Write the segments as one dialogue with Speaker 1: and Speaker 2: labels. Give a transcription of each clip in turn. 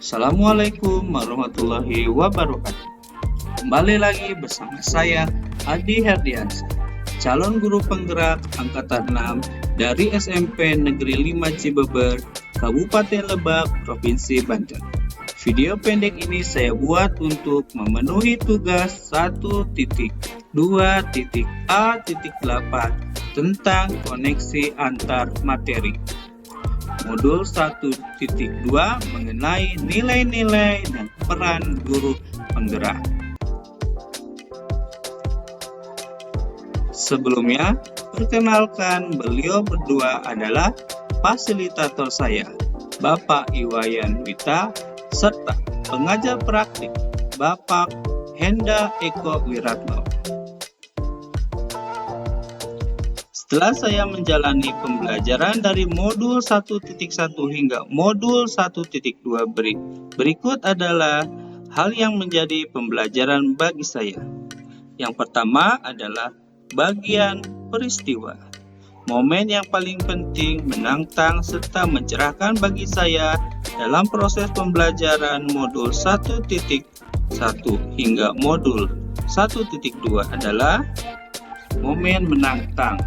Speaker 1: Assalamualaikum warahmatullahi wabarakatuh. Kembali lagi bersama saya Adi Herdiansyah, calon guru penggerak angkatan 6 dari SMP Negeri 5 Cibeber, Kabupaten Lebak, Provinsi Banten. Video pendek ini saya buat untuk memenuhi tugas 1.2.A.8 tentang koneksi antar materi. Modul 1.2 mengenai nilai-nilai dan peran guru penggerak. Sebelumnya, perkenalkan beliau berdua adalah fasilitator saya, Bapak Iwayan Wita, serta pengajar praktik, Bapak Henda Eko Wiratno. Setelah saya menjalani pembelajaran dari modul 1.1 hingga modul 1.2 berikut adalah hal yang menjadi pembelajaran bagi saya. Yang pertama adalah bagian peristiwa. Momen yang paling penting menantang serta mencerahkan bagi saya dalam proses pembelajaran modul 1.1 hingga modul 1.2 adalah momen menantang.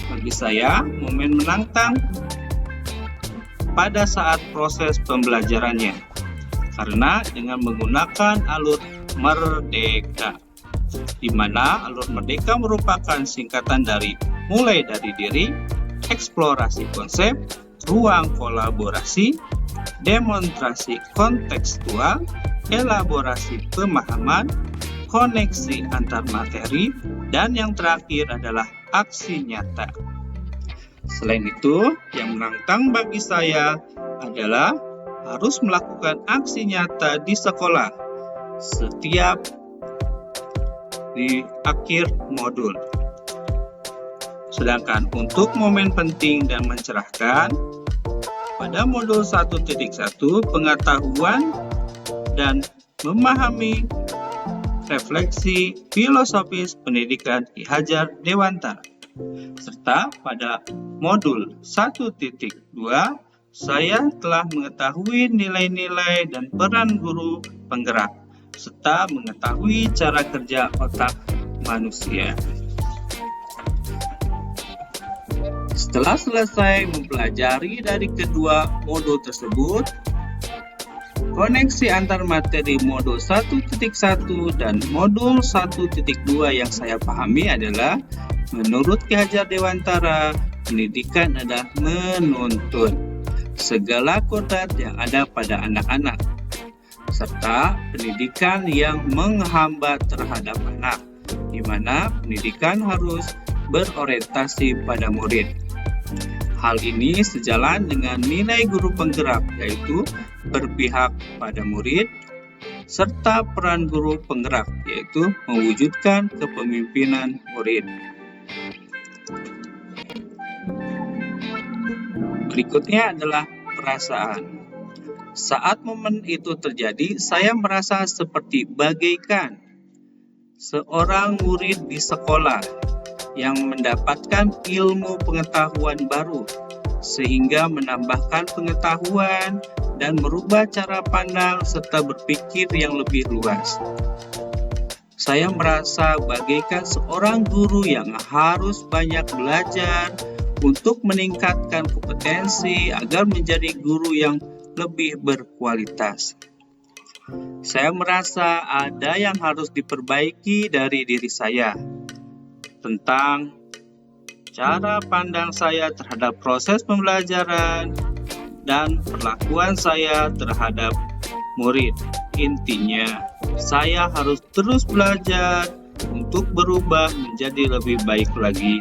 Speaker 1: Bagi saya, momen menantang pada saat proses pembelajarannya, karena dengan menggunakan alur merdeka, di mana alur merdeka merupakan singkatan dari mulai dari diri, eksplorasi konsep, ruang kolaborasi, demonstrasi kontekstual, elaborasi pemahaman, koneksi antar materi, dan yang terakhir adalah aksi nyata. Selain itu, yang menantang bagi saya adalah harus melakukan aksi nyata di sekolah setiap di akhir modul. Sedangkan untuk momen penting dan mencerahkan, pada modul 1.1 pengetahuan dan memahami refleksi filosofis pendidikan Ki Hajar Dewantara. Serta pada modul 1.2 saya telah mengetahui nilai-nilai dan peran guru penggerak serta mengetahui cara kerja otak manusia. Setelah selesai mempelajari dari kedua modul tersebut, koneksi antar materi modul 1.1 dan modul 1.2 yang saya pahami adalah, menurut Ki Hajar Dewantara, pendidikan adalah menuntun segala kodrat yang ada pada anak-anak, serta pendidikan yang menghambat terhadap anak, di mana pendidikan harus berorientasi pada murid. Hal ini sejalan dengan nilai guru penggerak, yaitu berpihak pada murid, serta peran guru penggerak, yaitu mewujudkan kepemimpinan murid. Berikutnya adalah perasaan. Saat momen itu terjadi, saya merasa seperti bagaikan seorang murid di sekolah yang mendapatkan ilmu pengetahuan baru, sehingga menambahkan pengetahuan dan merubah cara pandang serta berpikir yang lebih luas. Saya merasa bagaikan seorang guru yang harus banyak belajar untuk meningkatkan kompetensi agar menjadi guru yang lebih berkualitas. Saya merasa ada yang harus diperbaiki dari diri saya tentang cara pandang saya terhadap proses pembelajaran dan perlakuan saya terhadap murid. Intinya, saya harus terus belajar untuk berubah menjadi lebih baik lagi.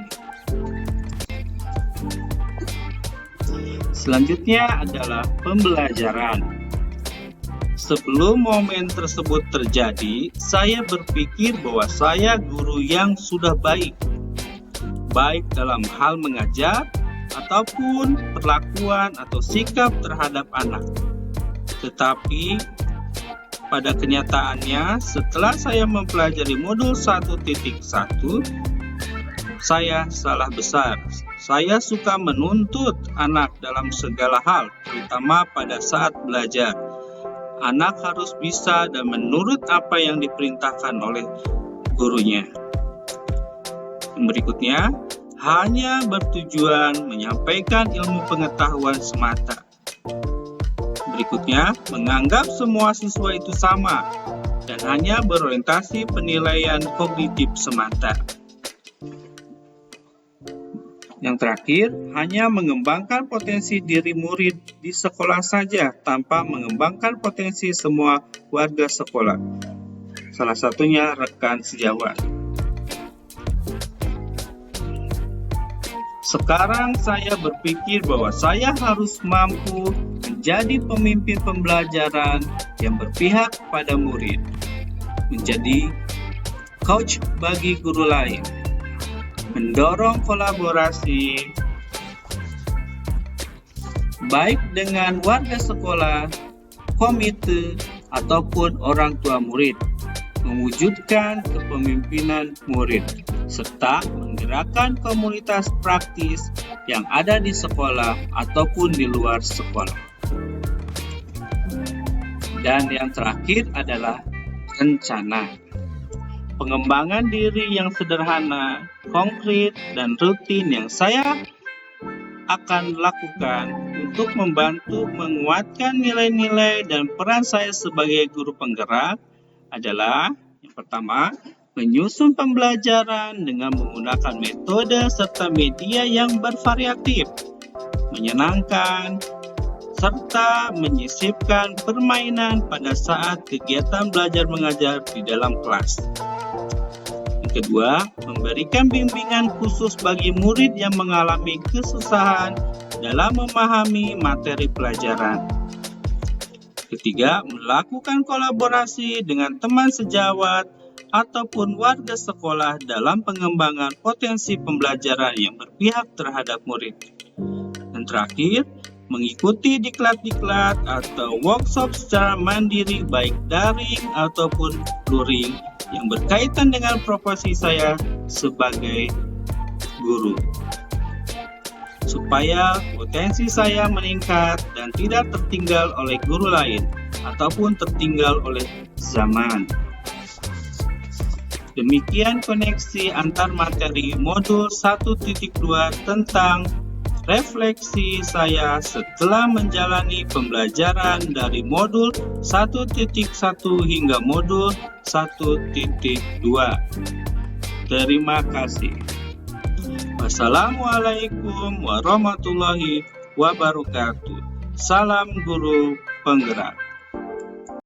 Speaker 1: Selanjutnya adalah pembelajaran. Sebelum momen tersebut terjadi, saya berpikir bahwa saya guru yang sudah baik dalam hal mengajar ataupun perlakuan atau sikap terhadap anak. Tetapi pada kenyataannya, setelah saya mempelajari modul 1.1, saya salah besar. Saya suka menuntut anak dalam segala hal, terutama pada saat belajar. Anak harus bisa dan menurut apa yang diperintahkan oleh gurunya. Yang berikutnya, hanya bertujuan menyampaikan ilmu pengetahuan semata. Berikutnya, menganggap semua siswa itu sama dan hanya berorientasi penilaian kognitif semata. Yang terakhir, hanya mengembangkan potensi diri murid di sekolah saja tanpa mengembangkan potensi semua warga sekolah. Salah satunya rekan sejawat. Sekarang saya berpikir bahwa saya harus mampu menjadi pemimpin pembelajaran yang berpihak pada murid, menjadi coach bagi guru lain, mendorong kolaborasi baik dengan warga sekolah, komite, ataupun orang tua murid, mewujudkan kepemimpinan murid, serta menggerakkan komunitas praktis yang ada di sekolah ataupun di luar sekolah. Dan yang terakhir adalah rencana. Pengembangan diri yang sederhana, konkret, dan rutin yang saya akan lakukan untuk membantu menguatkan nilai-nilai dan peran saya sebagai guru penggerak adalah yang pertama, menyusun pembelajaran dengan menggunakan metode serta media yang bervariatif, menyenangkan, serta menyisipkan permainan pada saat kegiatan belajar mengajar di dalam kelas. Yang kedua, memberikan bimbingan khusus bagi murid yang mengalami kesusahan dalam memahami materi pelajaran. Ketiga, melakukan kolaborasi dengan teman sejawat ataupun warga sekolah dalam pengembangan potensi pembelajaran yang berpihak terhadap murid. Dan terakhir, mengikuti diklat-diklat atau workshop secara mandiri baik daring ataupun luring yang berkaitan dengan profesi saya sebagai guru, supaya potensi saya meningkat dan tidak tertinggal oleh guru lain ataupun tertinggal oleh zaman. Demikian koneksi antar materi modul 1.2 tentang refleksi saya setelah menjalani pembelajaran dari modul 1.1 hingga modul 1.2. Terima kasih. Wassalamualaikum warahmatullahi wabarakatuh. Salam guru penggerak.